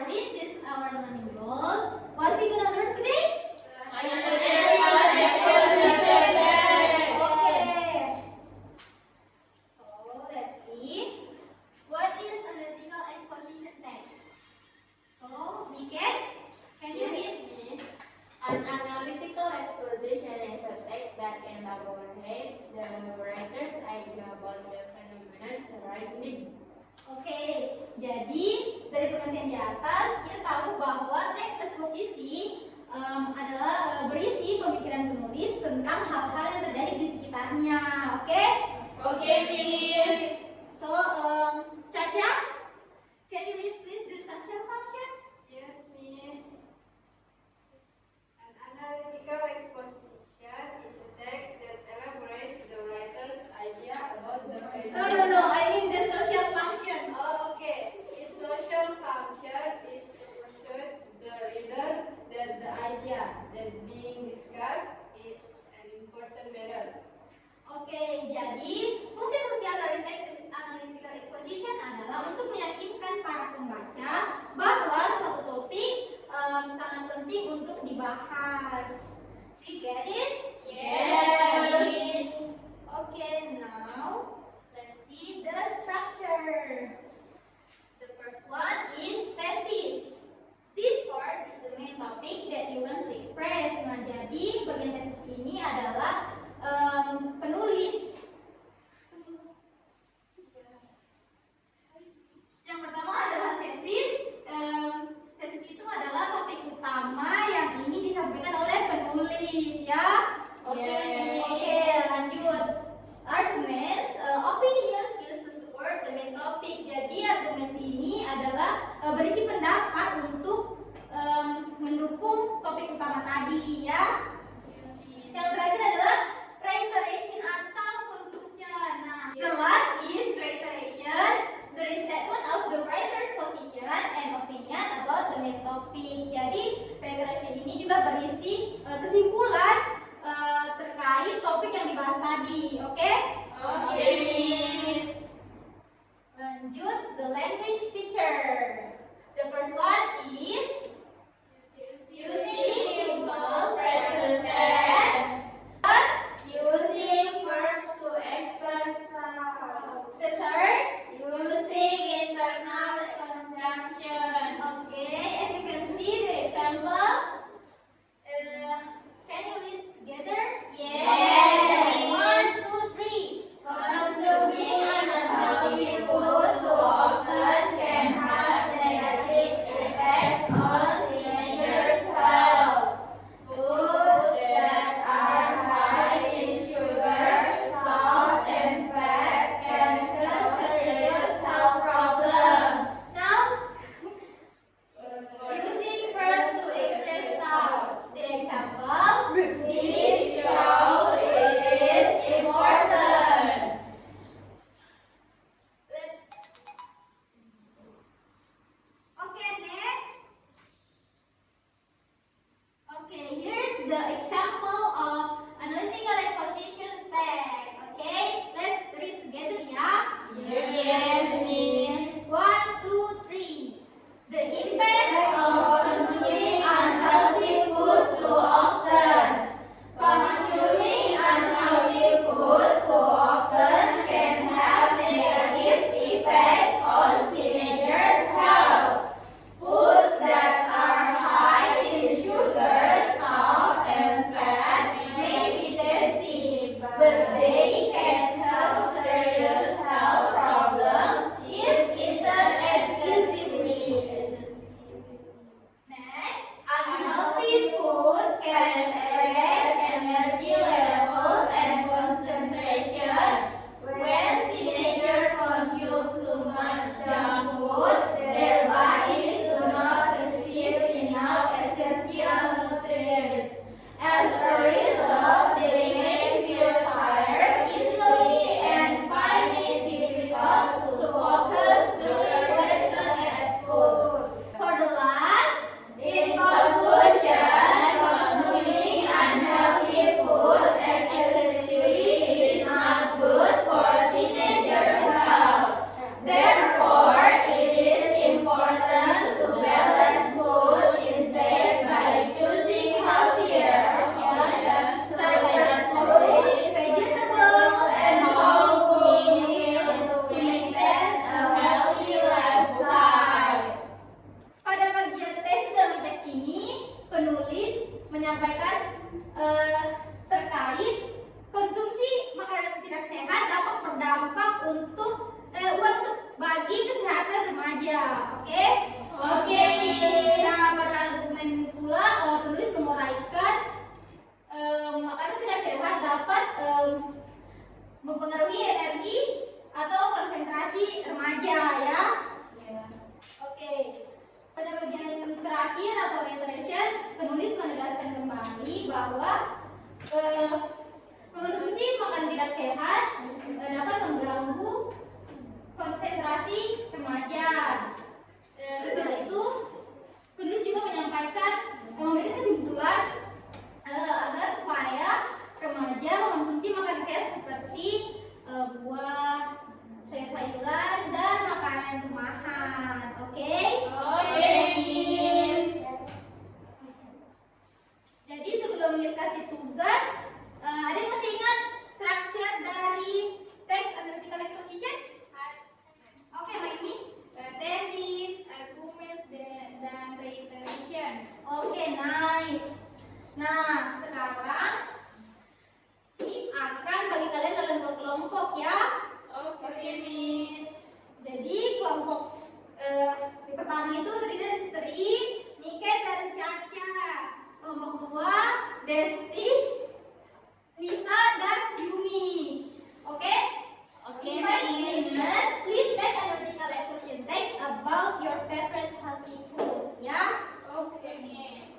read this our learning goals. What we gonna learn today? An analytical exposition is a text that elaborates the writer's idea about the phenomenon surrounding. Oke, jadi dari pengertian di atas kita tahu bahwa teks eksposisi adalah berisi pemikiran penulis tentang hal-hal yang terjadi di sekitarnya. Oke? Oke, Miss. So, Caca, can you read please the social function? Yes, Miss. An analytical exposition is a text that elaborates the writer's idea about the phenomenon. No, I mean the social function. Oh, okay. Its social function is to persuade the reader that the idea that being discussed is an important matter. Oke, jadi fungsi sosial dari teks analytical exposition adalah untuk meyakinkan para pembaca bahwa suatu topik sangat penting untuk dibahas. Do you get it? Yes. Okay, now let's see the structure. The first one is thesis. This part is the main topic that you want to express. Nah, jadi bagian tesis ini adalah penulis. Yang pertama adalah tesis. Tesis itu adalah topik utama yang ingin disampaikan oleh penulis, ya. Oke, lanjut. Arguments, opinions used to support the main topic. Jadi arguments ini adalah berisi pendapat untuk mendukung topik utama tadi, ya. Yang terakhir adalah untuk bagi kesehatan remaja. Oke? Oke, Miss. Nah, pada argumen pula penulis menguraikan makanan tidak sehat dapat mempengaruhi energi atau konsentrasi remaja ya. Oke. Pada bagian terakhir atau reiteration, penulis menegaskan kembali bahwa mengonsumsi makanan tidak sehat dapat mengganggu konsentrasi remaja. Setelah itu, penulis juga menyampaikan memberikan kesimpulan agar supaya remaja mengonsumsi makanan sehat seperti buah, sayur-sayuran, dan makanan rumahan. Oke? Oke, Miss. Jadi sebelum Miss kasih tugas, ada yang masih ingat structure dari text analytical exposition? Oke, Maimi. Tesis, arguments, dan reiteration. Oke, nice. Nah, sekarang Miss akan bagi kalian dalam dua kelompok ya. Oke, Miss. Jadi kelompok yang pertama itu terdiri dari Sri, Niken, dan Caca. Kelompok dua, Desti, Nisa, dan Yumi. Oke? Oke, 5 Miss. minutes. Please make analytical exposition text about your favorite healthy food. Ya? Oke, Miss.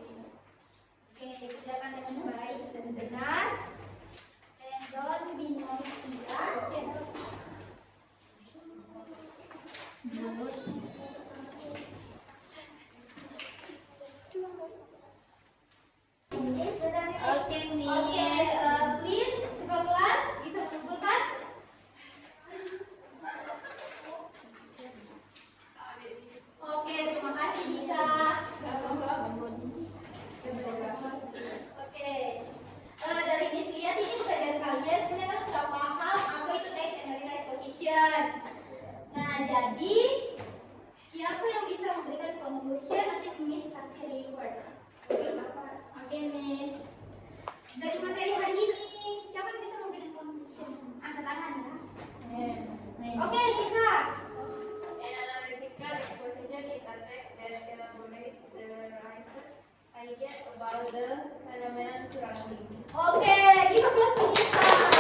Oke, kerjakan dengan baik dan benar. And don't be noisy. Ya? Oke, Miss. Oke, please ketua kelas bisa mengumpulkan. Oke, terima kasih Nisa. Oke, dari Miss lihat ini pekerjaan kalian sebenarnya kan sudah paham apa itu text analytical exposition. Nah, jadi siapa yang bisa memberikan conclusion nanti Miss kasih reward. Oke, Miss. Dari materi hari ini, siapa yang bisa memberikan conclusion? Angkat tangan ya. Oke, Nisa. An analytical exposition is a text that elaborates the writer's ideas about the phenomenon surrounding. Oke, give applause to Nisa.